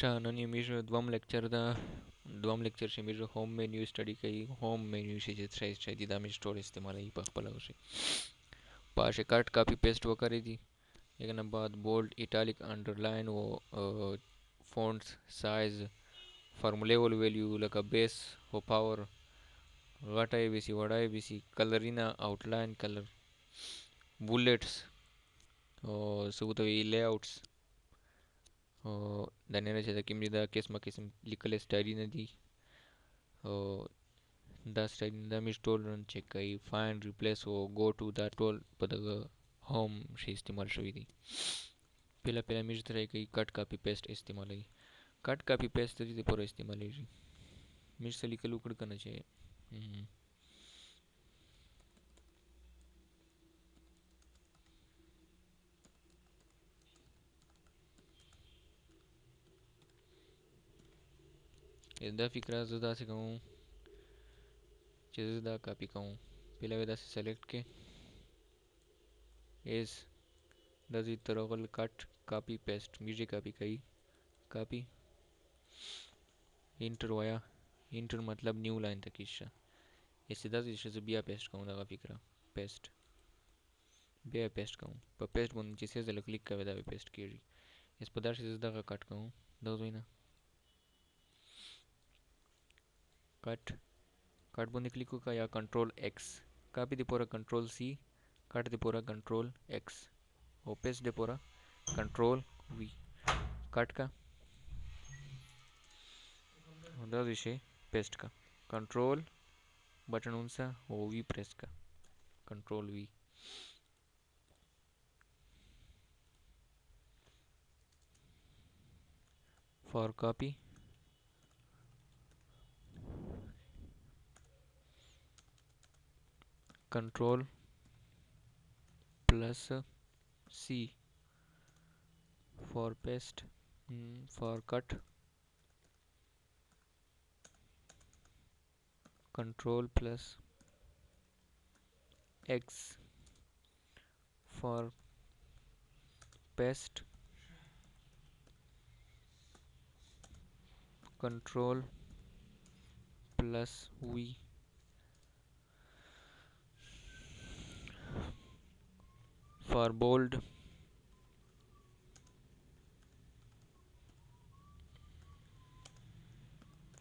نن یې دوم لیکچر چې موږ هوم منیو سټډي کوي. هوم منیو چې چې دا موږ ټول استعمالوي په خپله وشي. پاشه کٹ کاپی پیسٹ وکړی دي. یک نه بعد بولډ ایټالیک انډرلاین و فونټس سایز فارمولیبل ویلیو لکه بیس او پاور غټه یې وي سي وړه یې وي سي کلرینا آوټلاین کلر بولټس او څه ورته وایي لی اوټس او د نه چې د کوم دي دا قسمه لیکل سټایلونه دي او دا سټایلونه دا مې ټول رن چک کوي. فایند ریپلیس او ګو ټو دا ټول په دغه هوم شي استعمال شوي دي. پهله مې ترې کوي کټ کاپی پیسټ استعمالوي. کټ کاپی پیسټ د دې پوره استعمالیږي. مې څه لیکل وکړ کنه چې دا فکره زه داسې کوم چې زه دا کاپی کوم. پهله به داسې سلیکټ کې ایز داسې ترغل کټ کاپی پیسټ میږي کاپی کوي. کاپی انټر وایا انټر مطلب نیو لاین ته کیشه ایسه داسې چې زه بیا پیسټ کوم دغه فکره پیسټ بیا پیسټ کوم. په پیسټ باندې چې څه ځله کلیک کوي دا به پیسټ کیږي. اس په داسې زه دغه کټ کوم دا ځای نه کټ باندې کلیک وکړه یا کنټرول ایکس. کاپی دی پورا کنټرول سی کټ دی پورا کنټرول ایکس او پیسټ دی پورا کنټرول وی. کٹ کا دا شی پیسٹ کا کنٹرول بٹن اونسا او وی پریس کا کنٹرول وی. فار کاپی کنٹرول پلس سی. for paste for cut control plus X. for paste control plus V. for bold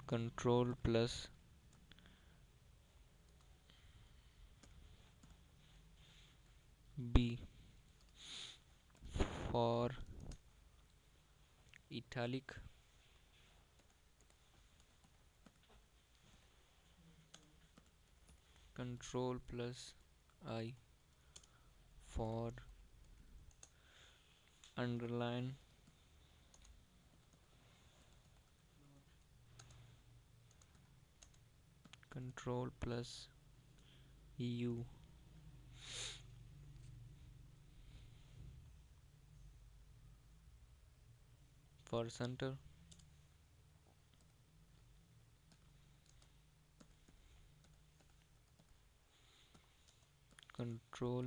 control plus B. for italic control plus I. for underline control plus U. for center control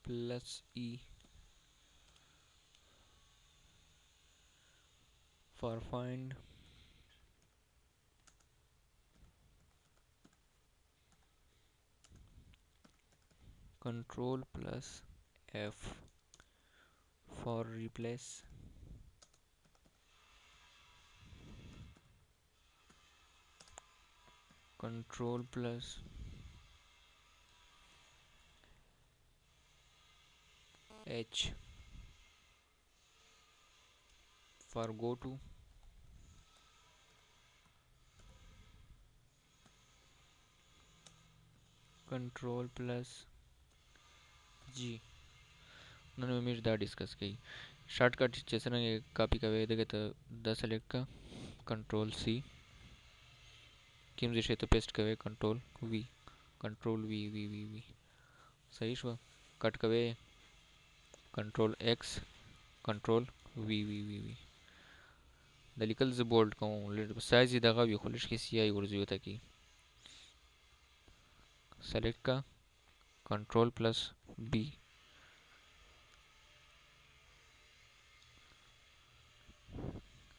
plus E. for find control plus F. for replace control plus H. for go to control plus G. नन में दा डिस्कस की शॉर्टकट जैसे ना कॉपी का वे देखे तो the select का कंट्रोल सी किम जैसे तो पेस्ट कवे कंट्रोल वी सही शो कट कवे कंट्रोल एक्स कंट्रोल वी दलिकल ज बोल्ड को साइज दगा वी खोलिश की सी आई उर्जू होता की सेलेक्ट का कंट्रोल प्लस बी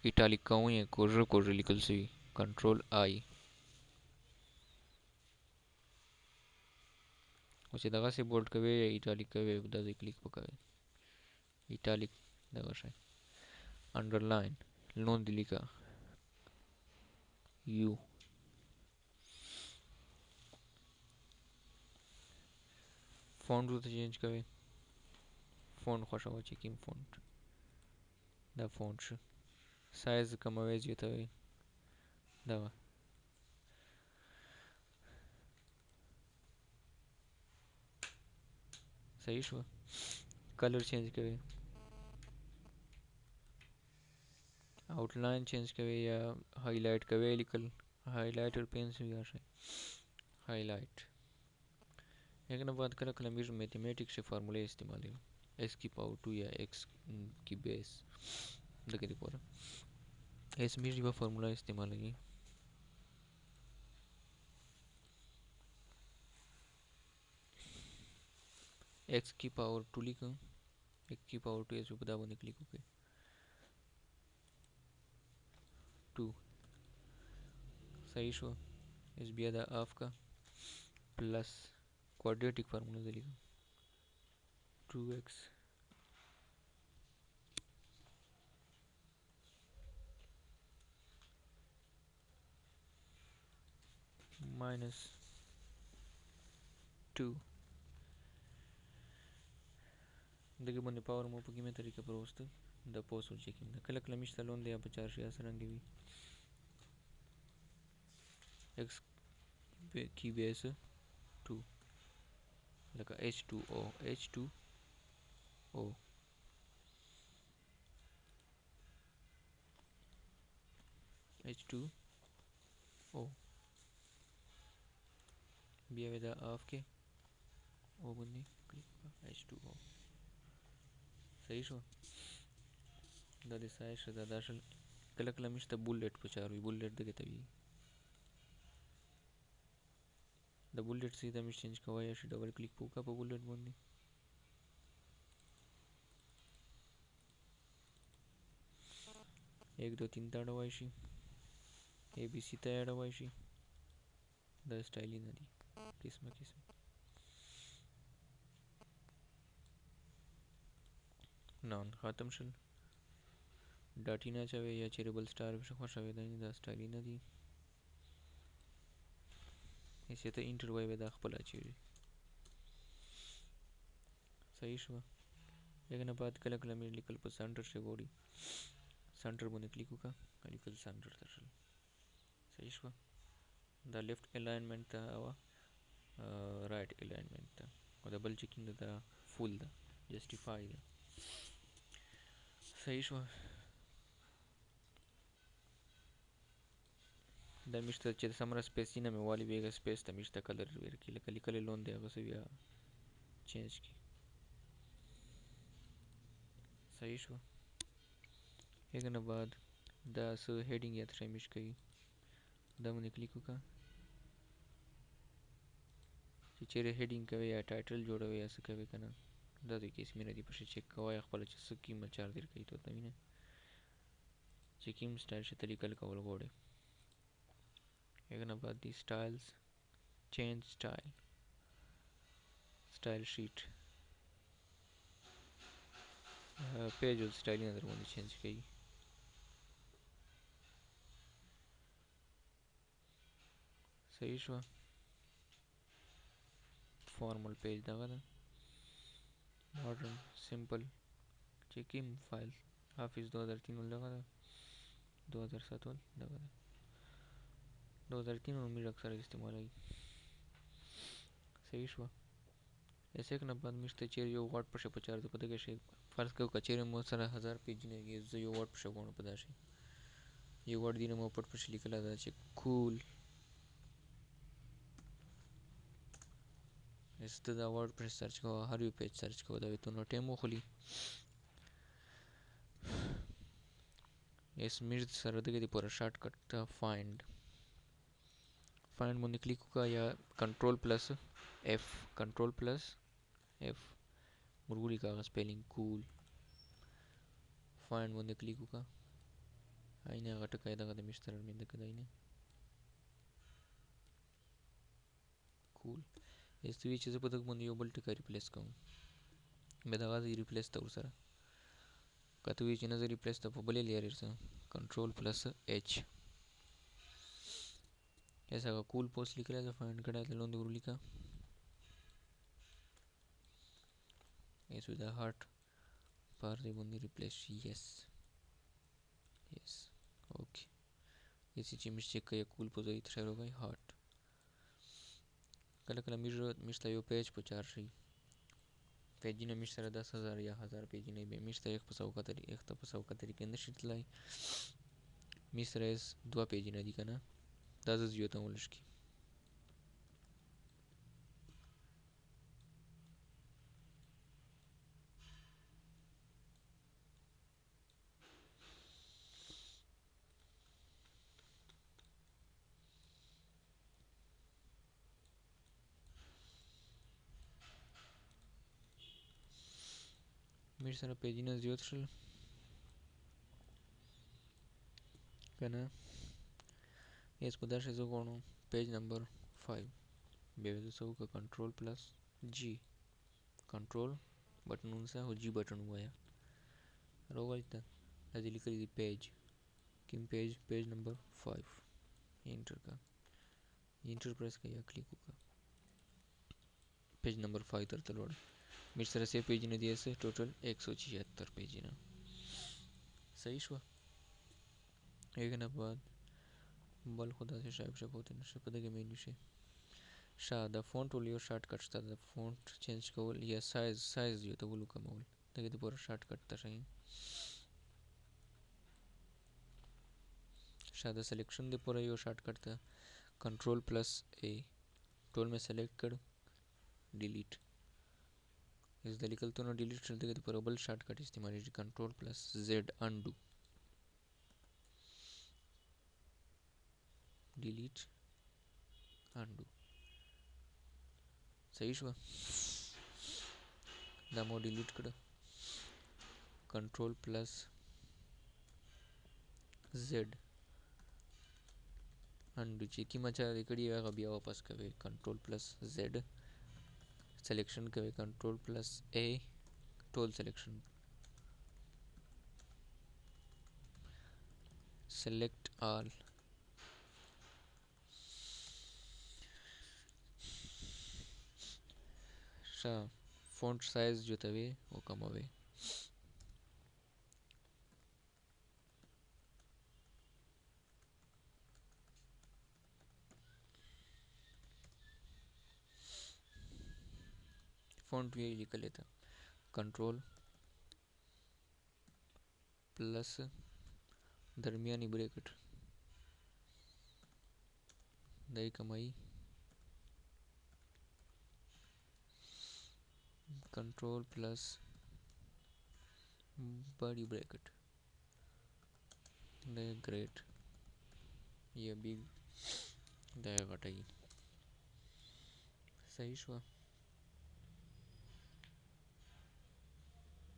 इटालिक कोई है कोर्र कोर्र लिखल सी कंट्रोल आई उसे दगा से बोल्ड कवे या इटालिक कवे उदा से क्लिक पकावे इटालिक दगा से अंडरलाइन लोन दिली का यू फॉन्ट रूट चेंज कवे फॉन्ट खुश हुआ चेकिंग फॉन्ट दा फॉन्ट साइज कमावे जीतवे दगा सही शो कलर चेंज कवे आउटलाइन चेंज कवे या हाईलाइट कवे लिखल हाईलाइट और पेन से भी आ रहा है हाईलाइट एक ना बात करें कलमीर मैथमेटिक्स से फार्मूले इस्तेमाल है एक्स की पावर टू या एक्स की बेस देखे देखो रहा एस में जो फार्मूला इस्तेमाल है एक्स की पावर टू लिखो एक्स की पावर टू ऐसे बता बने क्लिक होके टू सही शो इस बिया दा हाफ का प्लस क्वाड्रेटिक फार्मूला दे लिखो टू एक्स माइनस टू देखिए बने पावर में पकी में तरीके पर host the post checking the कल क्लमिश तलोन दे आप 4 असरंगी भी एक्स की बेस टू लगा H2O H2O H2O बिया वेदा ऑफ के ओ बन्नी क्लिक H2O सही शो दादी साइश दादा असल कल क्लमिश द बुलेट पचार भी बुलेट दे तभी द बुलेट सीधा मिश चेंज कवाया शी डबल क्लिक पोका पर बुलेट बन्नी एक दो तीन ताड़वाइशी ABC तैयारवाइशी द स्टाइल इन दी किस्म नॉन खत्म शल डाटीना चावे या चेरेबल स्टार भी खुश आवे द स्टाइल इन दी इसे तो इंटरवाई वेदा खपला चाहिए सही शो एक ना बात कल कल मेरे लिखल पर सेंटर से गोड़ी सेंटर बने क्लिक होगा लिखल सेंटर दर्शल सही शो द लेफ्ट अलाइनमेंट था आवा राइट अलाइनमेंट था और डबल चेकिंग था फुल था जस्टिफाई था सही शो द मिस्टर चेत समरा स्पेस ना में वाली वेगा स्पेस था मिस्टर कलर वेर की कल कल लोन दे आगे से भी चेंज की सही शो एक ना बाद द सो हेडिंग या थ्री मिश कई द मन क्लिक होगा चेरे हेडिंग कवे या टाइटल जोड़वे या सकवे कना दादी केस में नदी पर चेक कवा या खपल सकी मचार दिर कई तो तभी ना चेकिंग स्टाइल से तरीका का गोड़े एक ना बाद the styles change style sheet page और स्टाइल अंदर वो चेंज कई सही शो फॉर्मल पेज दगा था modern simple checking file office 2003 लगा था 2007 लगा था 2003 में मेरा अक्सर इस्तेमाल आई सही शो ऐसे एक नब्बे मिस्ते चेर यो वाट पर से पचार तो पता कैसे फर्ज को कचेरे में सारा 1000 पेज ने ये जो यो वाट पर से कौन पता है ये वाट दिन में ऊपर पर से लिखा था चे कूल इस तरह वर्ड पर सर्च को हर यू पेज सर्च को दावे तो नोटे मो खुली इस मिर्च सरद के पूरा शॉर्टकट था फाइंड मुझे क्लिक होगा या कंट्रोल प्लस एफ मुर्गुली का स्पेलिंग कूल फाइंड मुझे क्लिक होगा هاينا غټه قاعده غده مشترل من دكداينه کول استوي چې زه په دغه باندې یو بل ټکی ریپلیس کوم به دغه ځای ریپلیس ته ورسره کته وی چې نه زه ریپلیس ته په بلې لییر سره کنټرول پلس اچ ایسا کا کول پوسٹ لیکل ہے فائنڈ کړه ته لوند ورلیکا ایس وذ هارت پر دې باندې ریپلیس یس یس اوکے ایسی چې مش چیک کوي کول په ځای تر راوي هارت کله کله میشته یو پیج په چار شي پیجونه مش سره 10,000 یا 1000 پیجونه به میشته یک په سوکا طریقې نشي تلای می سره 2 پیجونه دي کنه دا زیو ته ولشکی میش سره پیجونه زیات شل کنه اس په داسې زه غواړم پیج نمبر 5 بیا زه سو کا کنټرول پلس جی کنټرول بٹن ونسه او جی بٹن وایا راولته د دې لیکلي دی پیج کوم پیج نمبر 5 انټر کا انټر پریس کړئ یا کلیک وکړه پیج نمبر 5 تر تلوړ میش سره سی پیج نه دی اسه ټوټل 176 پیج نه صحیح شو ایک نه بعد بل خدا سے شاید ہوتے نشه په دغه مینیو شي د فونټ ول یو شارټ کټ شته د فونټ چینج کول یا سایز یو ته ول کومول دغه د پوره شارټ کټ ته شي د سلیکشن د پوره یو شارټ کټ ته کنټرول پلس ا ټول مې سلیکټ کړ ډیلیټ اس د لیکل ته نو ډیلیټ شل دغه د پوره بل شارټ کټ استعمالي کنټرول پلس زد انډو ډیلیټ انډو صحیح شو دا مو ډیلیټ کړه کنټرول پلس زد انډو چې کی مچا ریکړی هغه بیا واپس کوي کنټرول پلس زد سلیکشن کوي کنټرول پلس ا ټول سلیکشن select all font size जो तवे वो कम होवे font भी लिख लेता कंट्रोल प्लस दरमियानी ब्रैकेट दही कमाई कंट्रोल प्लस बड़ी ब्रैकेट द ग्रेट ये बिग द घटाई सही हुआ